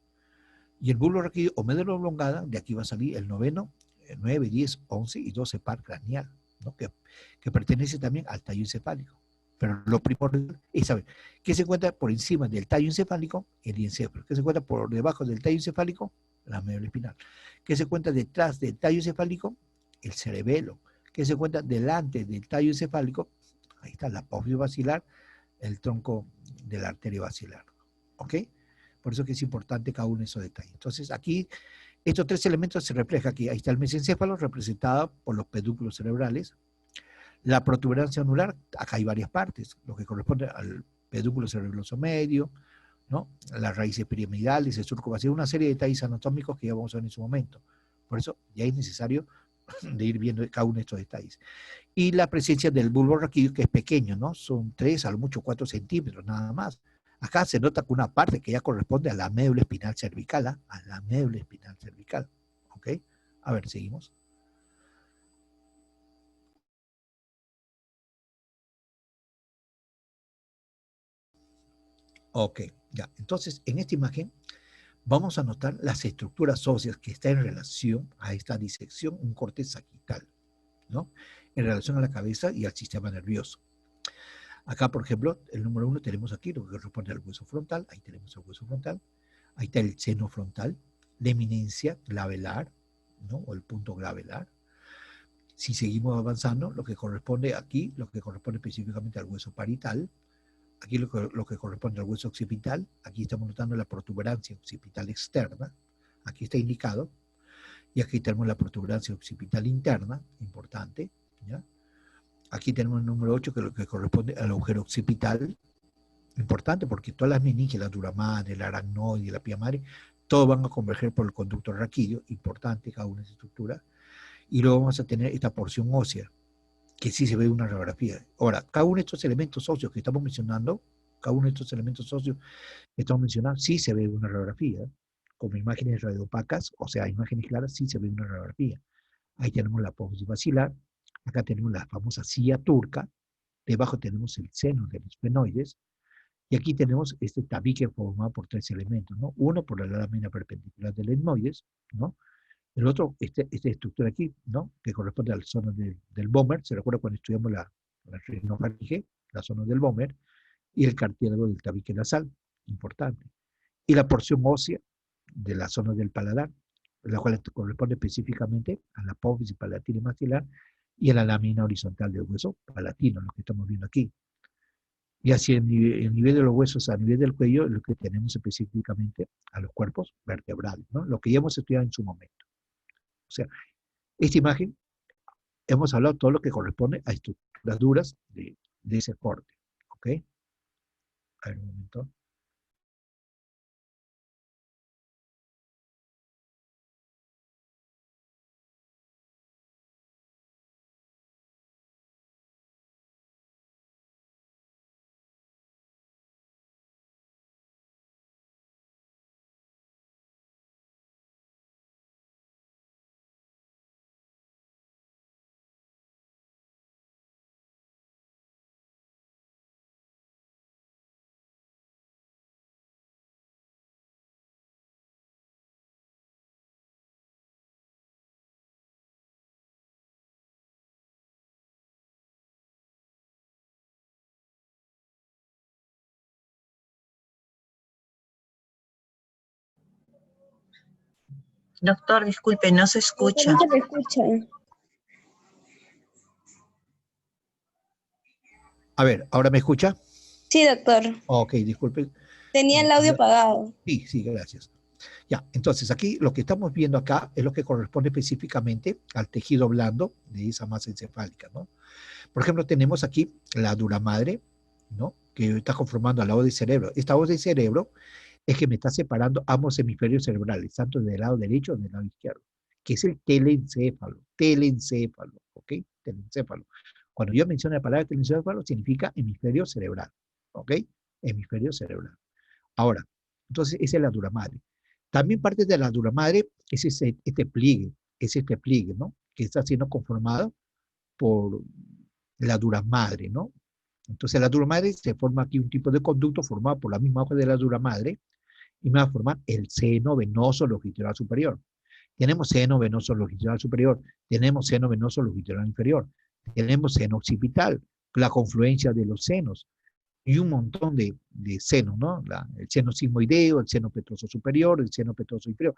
Y el bulbo raquídeo o médula oblongada, de aquí va a salir el noveno, 9, 10, 11 y 12 par craneal, ¿no? que pertenece también al tallo encefálico. Pero lo primordial es saber qué se encuentra por encima del tallo encefálico, el diencéfalo. ¿Qué se encuentra por debajo del tallo encefálico? La médula espinal. ¿Qué se encuentra detrás del tallo encefálico? El cerebelo. ¿Qué se encuentra delante del tallo encefálico? Ahí está la apófisis basilar, el tronco de la arteria basilar. ¿Ok? Por eso que es importante cada uno de esos detalles. Entonces, aquí, estos tres elementos se reflejan aquí. Ahí está el mesencéfalo, representado por los pedúnculos cerebrales. La protuberancia anular, acá hay varias partes, lo que corresponde al pedúnculo cerebroso medio, ¿no? Las raíces piramidales, el surco vacío, una serie de detalles anatómicos que ya vamos a ver en su momento. Por eso ya es necesario de ir viendo cada uno de estos detalles. Y la presencia del bulbo raquídeo, que es pequeño, ¿no? Son 3, a lo mucho 4 centímetros, nada más. Acá se nota que una parte que ya corresponde a la médula espinal cervical, ¿eh? A la médula espinal cervical. ¿Ok? A ver, seguimos. Ok, ya. Entonces, en esta imagen vamos a notar las estructuras óseas que están en relación a esta disección, un corte sagital, ¿no? En relación a la cabeza y al sistema nervioso. Acá, por ejemplo, el número 1 tenemos aquí lo que corresponde al hueso frontal, ahí tenemos el hueso frontal, ahí está el seno frontal, la eminencia glabelar, ¿no? O el punto glabelar. Si seguimos avanzando, lo que corresponde aquí, lo que corresponde específicamente al hueso parietal, aquí lo que corresponde al hueso occipital, aquí estamos notando la protuberancia occipital externa, aquí está indicado, y aquí tenemos la protuberancia occipital interna, importante, ¿ya? Aquí tenemos el número 8, que es lo que corresponde al agujero occipital, importante porque todas las meninges, la dura madre, el aracnoide, la pia madre, todos van a converger por el conducto raquídeo, importante cada una de esas estructuras, y luego vamos a tener esta porción ósea, que sí se ve una radiografía. Ahora, cada uno de estos elementos óseos que estamos mencionando, sí se ve una radiografía, como imágenes radiopacas, o sea, imágenes claras, sí se ve una radiografía. Ahí tenemos la apófisis basilar, acá tenemos la famosa silla turca, debajo tenemos el seno de los esfenoides, y aquí tenemos este tabique formado por tres elementos, ¿no? Uno por la lámina perpendicular del etmoides, ¿no? El otro, esta estructura aquí, ¿no? Que corresponde a la zona del Böhmer, ¿se recuerda cuando estudiamos la rinofaringe? La zona del Böhmer, y el cartílago del tabique nasal, importante. Y la porción ósea de la zona del paladar, la cual corresponde específicamente a la apófisis palatina y maxilar y a la lámina horizontal del hueso palatino, lo que estamos viendo aquí. Y hacia el nivel de los huesos, a nivel del cuello, lo que tenemos específicamente a los cuerpos vertebrales, ¿no? Lo que ya hemos estudiado en su momento. O sea, esta imagen, hemos hablado todo lo que corresponde a estructuras duras de ese corte. ¿Ok? A ver un momento. Doctor, disculpe, no se escucha. No se escucha. A ver, ¿ahora me escucha? Sí, doctor. Ok, disculpe. Tenía el audio apagado. Sí, sí, gracias. Ya, entonces aquí lo que estamos viendo acá es lo que corresponde específicamente al tejido blando de esa masa encefálica, ¿no? Por ejemplo, tenemos aquí la dura madre, ¿no? Que está conformando al lado del cerebro. Esta voz del cerebro es que me está separando ambos hemisferios cerebrales, tanto del lado derecho como del lado izquierdo, que es el telencéfalo, ¿ok? Telencéfalo. Cuando yo menciono la palabra telencéfalo, significa hemisferio cerebral, ¿ok? Hemisferio cerebral. Ahora, entonces esa es la dura madre. También parte de la dura madre es este pliegue, ¿no? Que está siendo conformado por la dura madre, ¿no? Entonces la dura madre se forma aquí un tipo de conducto formado por la misma hoja de la dura madre y me va a formar el seno venoso longitudinal superior. Tenemos seno venoso longitudinal superior, tenemos seno venoso longitudinal inferior, tenemos seno occipital, la confluencia de los senos y un montón de senos, ¿no? El seno sigmoideo, el seno petroso superior, el seno petroso inferior.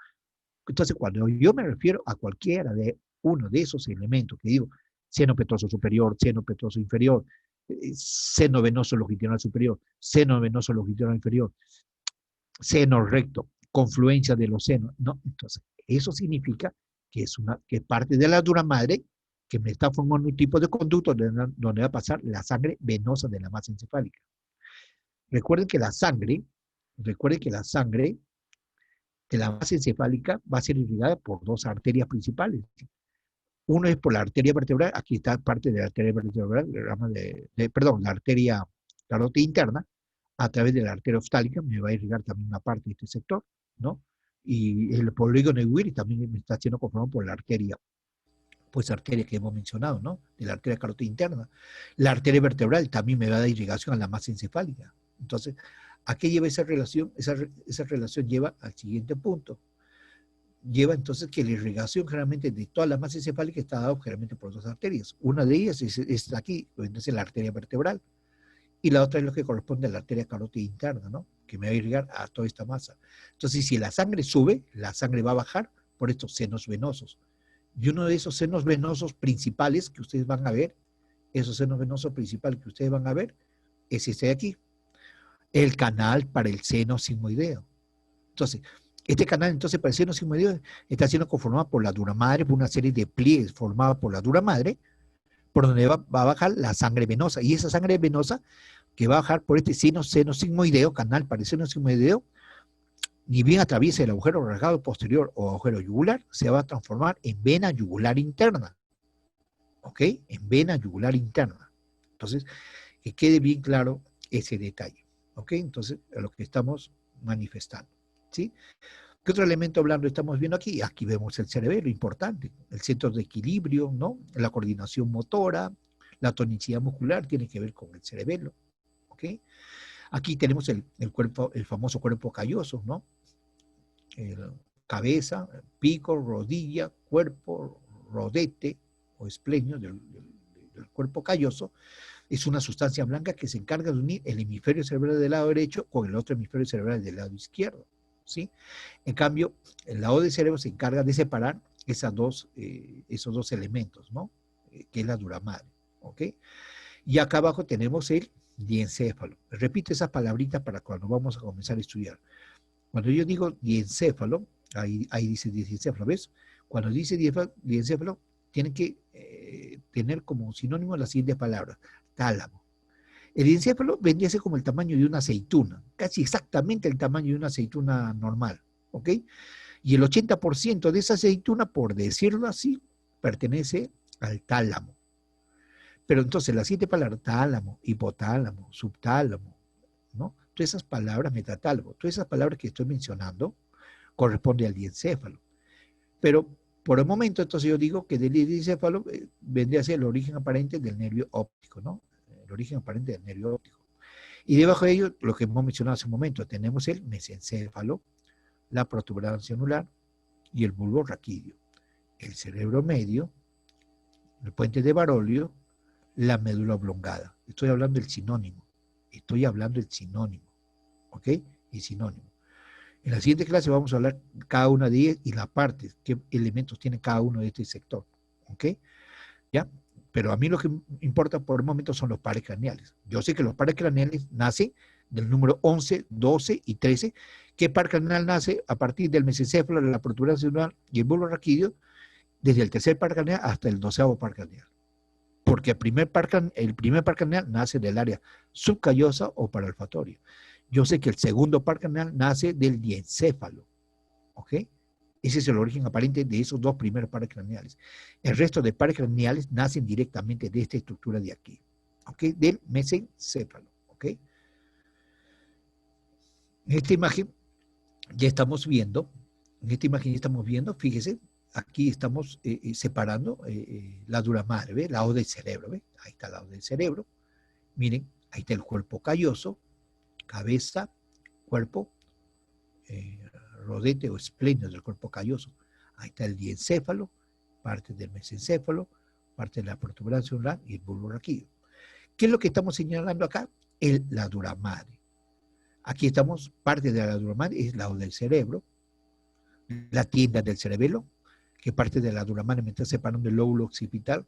Entonces, cuando yo me refiero a cualquiera de uno de esos elementos que digo, seno petroso superior, seno petroso inferior, seno venoso longitudinal superior, seno venoso longitudinal inferior, seno recto, confluencia de los senos, ¿no? Entonces, eso significa que es parte de la dura madre que me está formando un tipo de conducto donde va a pasar la sangre venosa de la masa encefálica. Recuerden que la sangre de la masa encefálica va a ser irrigada por dos arterias principales. Uno es por la arteria vertebral, aquí está parte de la arteria vertebral, la arteria carótida interna, a través de la arteria oftálica, me va a irrigar también una parte de este sector, ¿no? Y el polígono de Willis también me está siendo conformado por la arteria, pues arteria que hemos mencionado, ¿no? De la arteria carótida interna. La arteria vertebral también me va a dar irrigación a la masa encefálica. Entonces, ¿A qué lleva esa relación? Esa relación lleva al siguiente punto. Lleva entonces que la irrigación generalmente de toda la masa encefálica está dada generalmente por dos arterias. Una de ellas es aquí, entonces la arteria vertebral, y la otra es lo que corresponde a la arteria carótida interna, ¿no? Que me va a irrigar a toda esta masa. Entonces, si la sangre sube, la sangre va a bajar por estos senos venosos. Y uno de esos senos venosos principales que ustedes van a ver, esos senos venosos principales que ustedes van a ver, es este de aquí, el canal para el seno sigmoideo. Entonces, este canal entonces para el seno sigmoideo está siendo conformado por la dura madre, por una serie de pliegues formados por la dura madre, por donde va a bajar la sangre venosa. Y esa sangre venosa que va a bajar por este seno sigmoideo, canal para el seno sigmoideo, ni bien atraviesa el agujero rasgado posterior o agujero yugular, se va a transformar en vena yugular interna. ¿Ok? En vena yugular interna. Entonces, que quede bien claro ese detalle. ¿Ok? Entonces, a lo que estamos manifestando. ¿Sí? ¿Qué otro elemento blando estamos viendo aquí? Aquí vemos el cerebelo, importante. El centro de equilibrio, ¿no? La coordinación motora, la tonicidad muscular tiene que ver con el cerebelo. ¿Ok? Aquí tenemos el cuerpo, el famoso cuerpo calloso, ¿no? Cabeza, pico, rodilla, cuerpo, rodete o esplenio del cuerpo calloso. Es una sustancia blanca que se encarga de unir el hemisferio cerebral del lado derecho con el otro hemisferio cerebral del lado izquierdo. ¿Sí? En cambio, el lado del cerebro se encarga de separar esos dos elementos, ¿no? Que es la dura madre. ¿Ok? Y acá abajo tenemos el diencéfalo. Repito esas palabritas para cuando vamos a comenzar a estudiar. Cuando yo digo diencéfalo, ahí dice diencéfalo, ¿ves? Cuando dice diencéfalo, tienen que tener como sinónimo las siguientes palabras. Tálamo. El diencéfalo vendría a ser como el tamaño de una aceituna, casi exactamente el tamaño de una aceituna normal, ¿ok? Y el 80% de esa aceituna, por decirlo así, pertenece al tálamo. Pero entonces las 7 palabras, tálamo, hipotálamo, subtálamo, ¿no? Todas esas palabras, metatálamo, todas esas palabras que estoy mencionando corresponden al diencéfalo. Pero por el momento, entonces yo digo que del diencéfalo vendría a ser el origen aparente del nervio óptico, ¿no? El origen aparente del nervio óptico. Y debajo de ello, lo que hemos mencionado hace un momento, tenemos el mesencéfalo, la protuberancia anular y el bulbo raquídeo, el cerebro medio, el puente de Barolio, la médula oblongada. Estoy hablando del sinónimo. ¿Ok? El sinónimo. En la siguiente clase vamos a hablar cada una de ellas y las partes, qué elementos tiene cada uno de este sector. ¿Ok? ¿Ya? Pero a mí lo que importa por el momento son los pares craneales. Yo sé que los pares craneales nacen del número 11, 12 y 13. ¿Qué par craneal nace? A partir del mesencéfalo, la protuberancia anular y el bulbo raquídeo, desde el tercer par craneal hasta el 12º par craneal. Porque el primer par craneal nace del área subcallosa o paralfatoria. Yo sé que el segundo par craneal nace del diencéfalo. ¿Ok? Ese es el origen aparente de esos dos primeros pares craneales. El resto de pares craneales nacen directamente de esta estructura de aquí. ¿Ok? Del mesencéfalo. ¿Ok? En esta imagen ya estamos viendo, fíjese, aquí estamos separando la dura madre, ¿ve? Lado del cerebro, ¿ve? Ahí está el lado del cerebro. Miren, ahí está el cuerpo calloso, cabeza, cuerpo, rodete o esplenio del cuerpo calloso. Ahí está el diencéfalo, parte del mesencéfalo, parte de la protuberancia anular y el bulbo raquídeo. ¿Qué es lo que estamos señalando acá? La dura madre. Aquí estamos, parte de la dura madre es el lado del cerebro, la tienda del cerebelo, que parte de la dura madre me está separando del lóbulo occipital,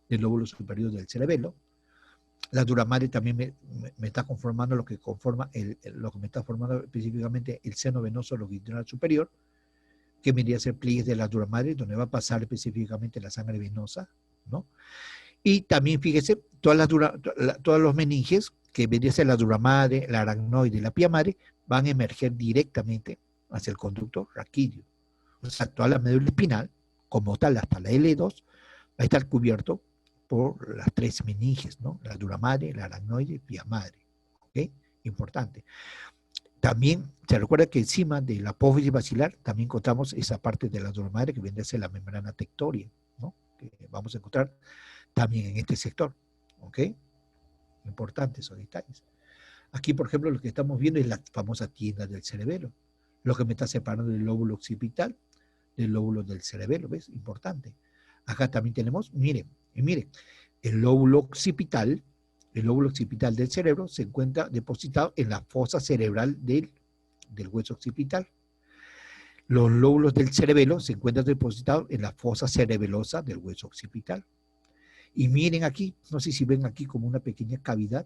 del lóbulo superior del cerebelo. La dura madre también me está conformando lo que conforma lo que me está formando específicamente el seno venoso longitudinal superior, que vendría a ser pliegues de la dura madre, donde va a pasar específicamente la sangre venosa, ¿no? Y también, fíjese, todos los meninges, que vendría a ser la dura madre, la aracnoide y la pía madre, van a emerger directamente hacia el conducto raquídeo. O sea, toda la médula espinal, como tal, hasta la L2, va a estar cubierto por las 3 meninges, ¿no? La dura madre, la aracnoide y pía madre. ¿Ok? Importante. También se recuerda que encima de la apófisis basilar también encontramos esa parte de la dura madre que viene a ser la membrana tectoria, ¿no? Que vamos a encontrar también en este sector. ¿Ok? Importantes esos detalles. Aquí, por ejemplo, lo que estamos viendo es la famosa tienda del cerebelo, lo que me está separando del lóbulo occipital del lóbulo del cerebelo, ¿ves? Importante. Acá también tenemos, miren, el lóbulo occipital del cerebro se encuentra depositado en la fosa cerebral del hueso occipital. Los lóbulos del cerebelo se encuentran depositados en la fosa cerebelosa del hueso occipital. Y miren aquí, no sé si ven aquí como una pequeña cavidad.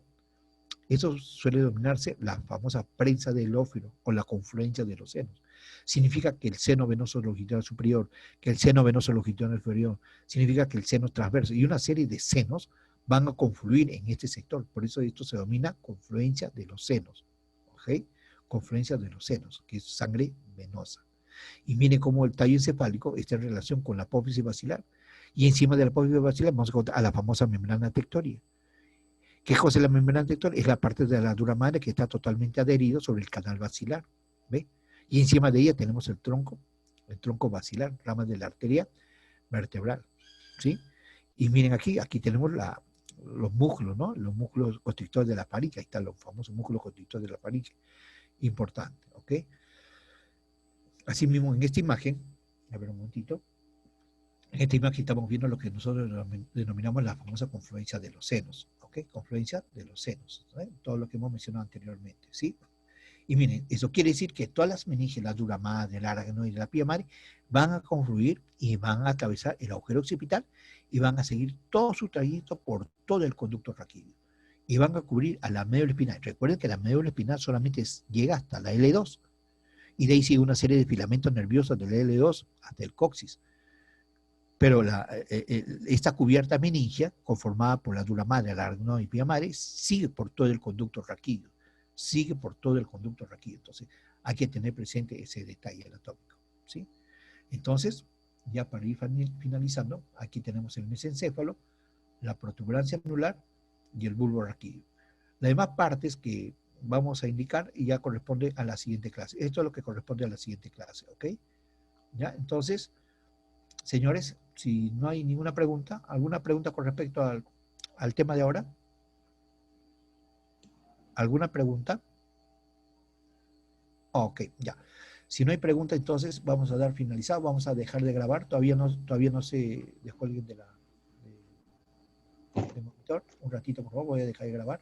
Eso suele denominarse la famosa prensa del ófilo o la confluencia de los senos. Significa que el seno venoso longitudinal superior, que el seno venoso longitudinal inferior, significa que el seno transverso y una serie de senos van a confluir en este sector. Por eso esto se denomina confluencia de los senos. ¿Ok? Confluencia de los senos, que es sangre venosa. Y miren cómo el tallo encefálico está en relación con la apófisis basilar. Y encima de la apófisis basilar vamos a encontrar a la famosa membrana tectoria. ¿Qué cosa es la membrana tectoria? Es la parte de la dura madre que está totalmente adherido sobre el canal basilar. ¿Ve? Y encima de ella tenemos el tronco basilar, ramas de la arteria vertebral. ¿Sí? Y miren aquí tenemos los músculos, ¿no? Los músculos constrictores de la faringe. Ahí están los famosos músculos constrictores de la faringe. Importante, ¿ok? Asimismo, en esta imagen, a ver un momentito, en esta imagen estamos viendo lo que nosotros denominamos la famosa confluencia de los senos, ¿ok? Confluencia de los senos, ¿sí? Todo lo que hemos mencionado anteriormente, ¿sí? Y miren, eso quiere decir que todas las meninges, la dura madre, el aracnoide y la pía madre, van a confluir y van a atravesar el agujero occipital y van a seguir todo su trayecto por todo el conducto raquídeo. Y van a cubrir a la médula espinal. Recuerden que la médula espinal solamente llega hasta la L2. Y de ahí sigue una serie de filamentos nerviosos del L2 hasta el coxis. Pero esta cubierta meningia, conformada por la dura madre, la aracnoide y pía madre, sigue por todo el conducto raquídeo. Sigue por todo el conducto raquídeo. Entonces, hay que tener presente ese detalle anatómico, ¿sí? Entonces, ya para ir finalizando, aquí tenemos el mesencéfalo, la protuberancia anular y el bulbo raquídeo. Las demás partes que vamos a indicar y ya corresponde a la siguiente clase. Esto es lo que corresponde a la siguiente clase, ¿ok? ¿Ya? Entonces, señores, si no hay ninguna pregunta, ¿alguna pregunta con respecto al tema de ahora? ¿Alguna pregunta? Ok, ya. Si no hay pregunta, entonces vamos a dar finalizado, vamos a dejar de grabar. Todavía no se descuelguen del monitor. Un ratito, por favor, voy a dejar de grabar.